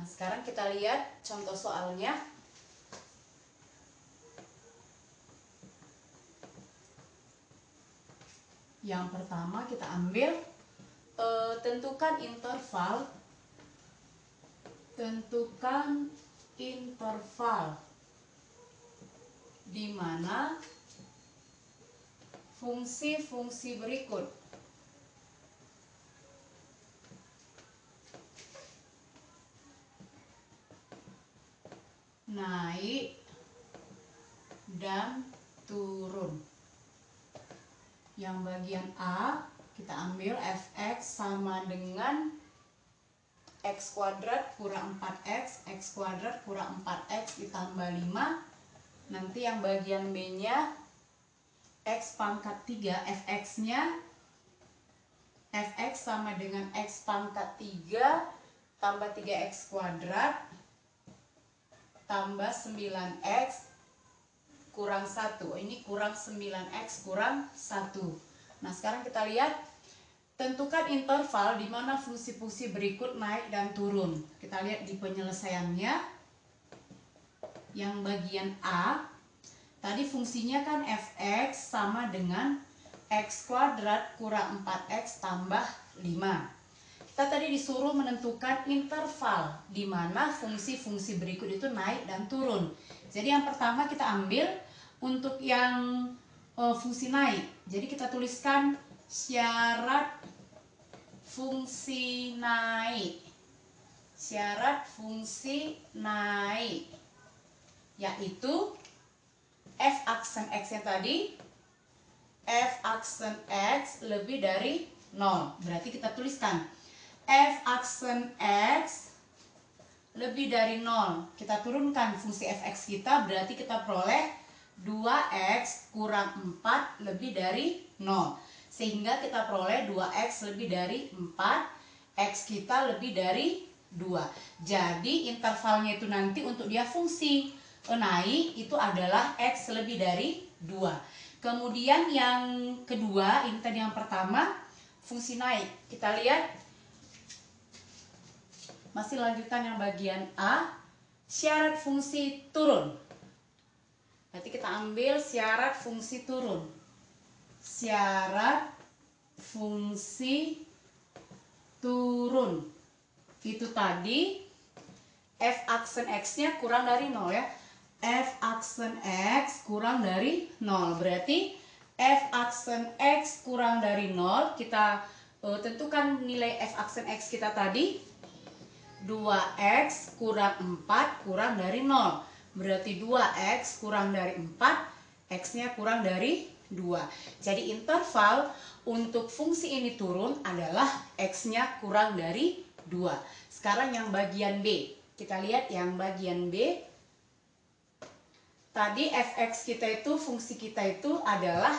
Nah, sekarang kita lihat contoh soalnya. Yang pertama kita ambil tentukan interval di mana fungsi-fungsi berikut naik dan turun. Yang bagian A kita ambil fx sama dengan x kuadrat kurang 4x, x kuadrat kurang 4x ditambah 5. Nanti yang bagian B nya x pangkat 3, fx-nya fx sama dengan x pangkat 3 tambah 3x kuadrat tambah 9x kurang 1. Ini kurang 9x kurang 1. Nah, sekarang kita lihat tentukan interval di mana fungsi-fungsi berikut naik dan turun. Kita lihat di penyelesaiannya. Yang bagian A tadi fungsinya kan fx sama dengan x kuadrat kurang 4x tambah 5. Kita tadi disuruh menentukan interval di mana fungsi-fungsi berikut itu naik dan turun. Jadi yang pertama kita ambil untuk yang fungsi naik. Jadi kita tuliskan syarat fungsi naik. Syarat fungsi naik yaitu f aksen x-nya tadi f aksen x lebih dari 0. Berarti kita tuliskan f aksen x lebih dari 0. Kita turunkan fungsi fx kita, berarti kita peroleh 2x kurang 4 lebih dari 0. Sehingga kita peroleh 2x lebih dari 4, x kita lebih dari 2. Jadi intervalnya itu nanti untuk dia fungsi naik itu adalah x lebih dari 2. Kemudian yang kedua, ini tadi yang pertama fungsi naik. Kita lihat masih lanjutan yang bagian A, syarat fungsi turun. Nanti kita ambil syarat fungsi turun. Syarat fungsi turun itu tadi f aksen x-nya kurang dari 0 ya. F aksen x kurang dari 0. Berarti f aksen x kurang dari 0, kita tentukan nilai f aksen x kita tadi 2x kurang 4 kurang dari 0. Berarti 2x kurang dari 4, x-nya kurang dari 2. Jadi interval untuk fungsi ini turun adalah x-nya kurang dari 2. Sekarang yang bagian B. Kita lihat yang bagian B. Tadi fx kita itu, fungsi kita itu adalah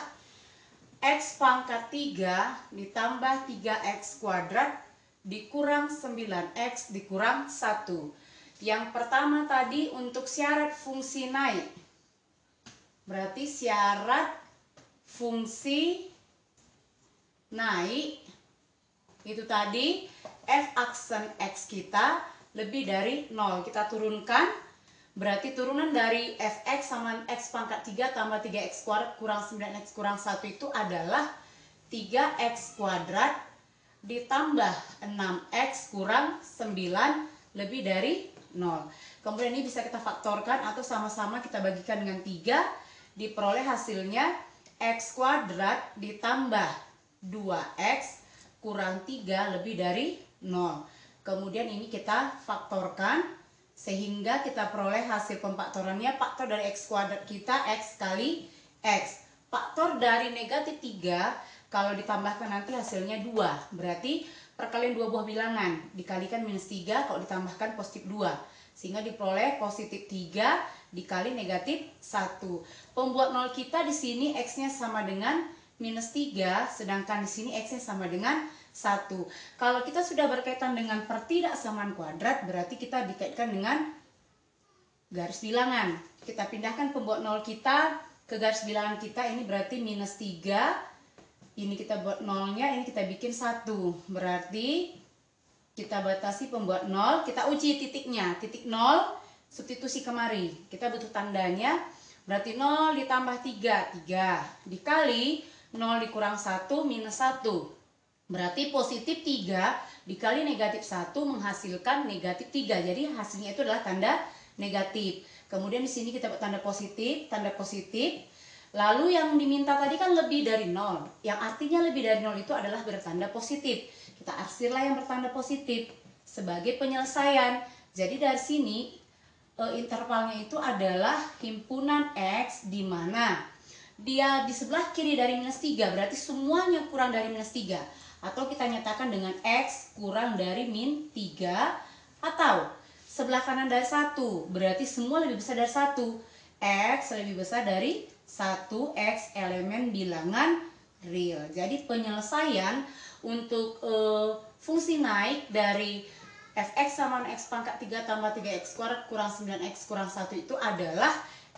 x pangkat 3 ditambah 3x kuadrat dikurang 9x dikurang 1. Yang pertama tadi untuk syarat fungsi naik. Berarti syarat fungsi naik itu tadi f aksen x kita lebih dari 0. Kita turunkan, berarti turunan dari fx sama x pangkat 3 tambah 3x kuadrat kurang 9x kurang 1 itu adalah 3x kuadrat ditambah 6x kurang 9 lebih dari 0. Kemudian ini bisa kita faktorkan atau sama-sama kita bagikan dengan 3. Diperoleh hasilnya x kuadrat ditambah 2x kurang 3 lebih dari 0. Kemudian ini kita faktorkan sehingga kita peroleh hasil pemfaktorannya faktor dari x kuadrat kita x kali x. Faktor dari negatif 3 kalau ditambahkan nanti hasilnya 2. Berarti perkalian dua buah bilangan dikalikan minus 3 kalau ditambahkan positif 2. Sehingga diperoleh positif 3 dikali negatif 1. Pembuat 0 kita di sini x-nya sama dengan minus 3, sedangkan di sini x-nya sama dengan 1. Kalau kita sudah berkaitan dengan pertidaksamaan kuadrat, berarti kita dikaitkan dengan garis bilangan. Kita pindahkan pembuat 0 kita ke garis bilangan kita, ini berarti minus 3. Ini kita buat nolnya, ini kita bikin 1. Berarti Kita batasi pembuat 0, kita uji titiknya. Titik 0, substitusi kemari. Kita butuh tandanya, berarti 0 ditambah 3, 3. Dikali 0 dikurang 1, minus 1. Berarti positif 3 dikali negatif 1 menghasilkan negatif 3. Jadi hasilnya itu adalah tanda negatif. Kemudian di sini kita buat tanda positif, tanda positif. Lalu yang diminta tadi kan lebih dari 0. Yang artinya lebih dari 0 itu adalah bertanda positif. Kita arsirlah yang bertanda positif sebagai penyelesaian. Jadi dari sini intervalnya itu adalah himpunan X di mana dia di sebelah kiri dari minus 3, berarti semuanya kurang dari minus 3. Atau kita nyatakan dengan X kurang dari min 3. Atau sebelah kanan dari 1, berarti semua lebih besar dari 1. X lebih besar dari 1, X elemen bilangan real. Jadi penyelesaian untuk fungsi naik dari fx sama x pangkat 3 tambah 3x kuadrat kurang 9x kurang 1 itu adalah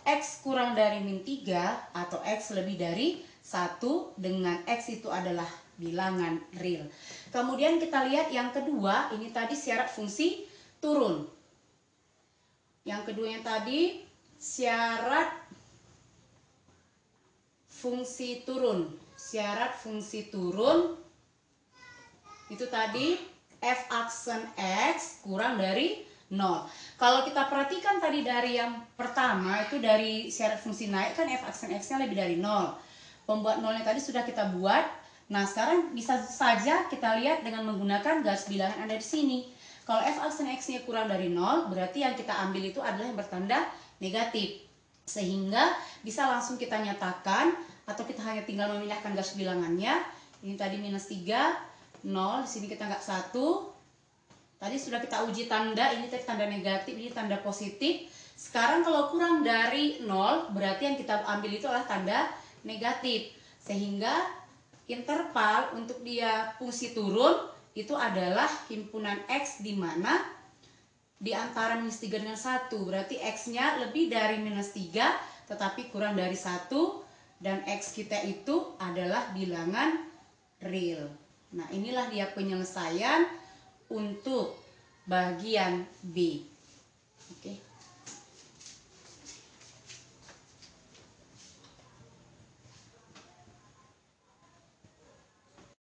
x kurang dari min 3 atau x lebih dari 1 dengan x itu adalah bilangan real. Kemudian kita lihat yang kedua, ini tadi syarat fungsi turun. Yang kedua yang tadi syarat fungsi turun. Syarat fungsi turun itu tadi f aksen x kurang dari 0. Kalau kita perhatikan tadi dari yang pertama itu dari syarat fungsi naik kan f aksen x-nya lebih dari 0. Pembuat 0-nya tadi sudah kita buat. Nah, sekarang bisa saja kita lihat dengan menggunakan garis bilangan ada di sini. Kalau f aksen x-nya kurang dari 0, berarti yang kita ambil itu adalah yang bertanda negatif. Sehingga bisa langsung kita nyatakan atau kita hanya tinggal memindahkan garis bilangannya. Ini tadi minus 3, 0, di sini kita nggak 1. Tadi sudah kita uji tanda, ini tadi tanda negatif, ini tanda positif. Sekarang kalau kurang dari 0, berarti yang kita ambil itu adalah tanda negatif. Sehingga interval untuk dia fungsi turun itu adalah himpunan X di mana di antara minus 3 dengan 1. Berarti X-nya lebih dari minus 3 tetapi kurang dari 1 dan X kita itu adalah bilangan real. Nah, inilah dia penyelesaian untuk bagian B. Oke.